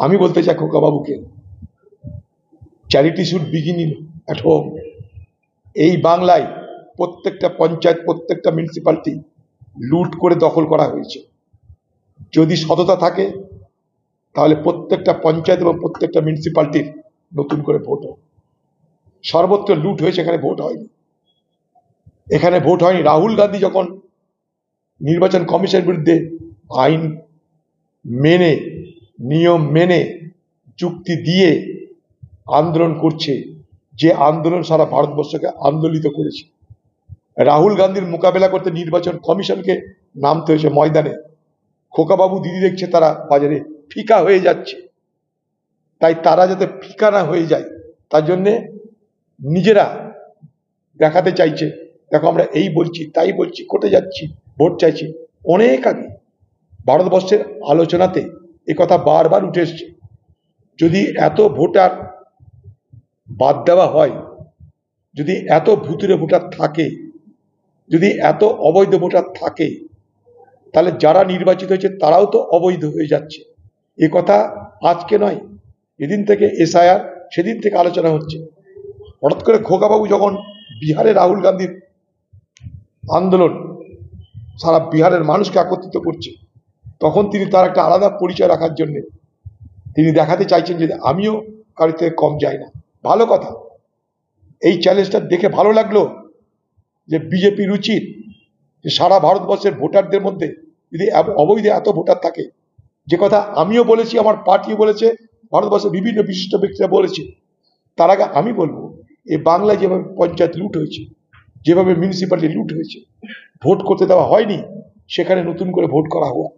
আমি বলতে চাই খোকা বাবুকে, charity should begin at home. এই বাংলায় প্রত্যেকটা পঞ্চায়েত, প্রত্যেকটা মিউনিসিপ্যালিটি লুট করে দখল করা হয়েছে। যদি সততা থাকে তাহলে প্রত্যেকটা পঞ্চায়েত এবং প্রত্যেকটা মিউনিসিপ্যালিটির নতুন করে ভোট হবে। সর্বত্র লুট হয়েছে, এখানে ভোট হয়নি। এখানে ভোট হয়নি। রাহুল গান্ধী যখন নির্বাচন কমিশনের বিরুদ্ধে আইন মেনে, নিয়ম মেনে, যুক্তি দিয়ে আন্দোলন করছে, যে আন্দোলন সারা ভারতবর্ষকে আন্দোলিত করেছে, রাহুল গান্ধীর মোকাবেলা করতে নির্বাচন কমিশনকে নামতে হয়েছে ময়দানে। খোকাবাবু দিদি দেখছে তারা বাজারে ফিকা হয়ে যাচ্ছে, তাই তারা যাতে ফিকা না হয়ে যায় তার জন্যে নিজেরা দেখাতে চাইছে, দেখো আমরা এই বলছি, তাই বলছি, কোর্টে যাচ্ছি, ভোট চাইছি। অনেক আগে ভারতবর্ষের আলোচনাতে একথা বারবার উঠে এসছে। যদি এত ভোটার বাদ দেওয়া হয়, যদি এত ভুতুরে ভোটার থাকে, যদি এত অবৈধ ভোটার থাকে, তাহলে যারা নির্বাচিত হয়েছে তারাও তো অবৈধ হয়ে যাচ্ছে। এ কথা আজকে নয়, যেদিন থেকে এসআইআর সেদিন থেকে আলোচনা হচ্ছে। হঠাৎ করে খোকাবাবু যখন বিহারে রাহুল গান্ধীর আন্দোলন সারা বিহারের মানুষকে একত্রিত করছে, তখন তিনি তার একটা আলাদা পরিচয় রাখার জন্য তিনি দেখাতে চাইছেন যে আমিও কারোর থেকে কম যাই না। ভালো কথা। এই চ্যালেঞ্জটা দেখে ভালো লাগলো যে বিজেপির উচিত যে সারা ভারতবর্ষের ভোটারদের মধ্যে যদি অবৈধ এত ভোটার থাকে, যে কথা আমিও বলেছি, আমার পার্টিও বলেছে, ভারতবর্ষের বিভিন্ন বিশিষ্ট ব্যক্তিরা বলেছে, তার আগে আমি বলবো এই বাংলায় যেভাবে পঞ্চায়েত লুট হয়েছে, যেভাবে মিউনিসিপ্যালিটি লুট হয়েছে, ভোট করতে দেওয়া হয়নি, সেখানে নতুন করে ভোট করা হোক।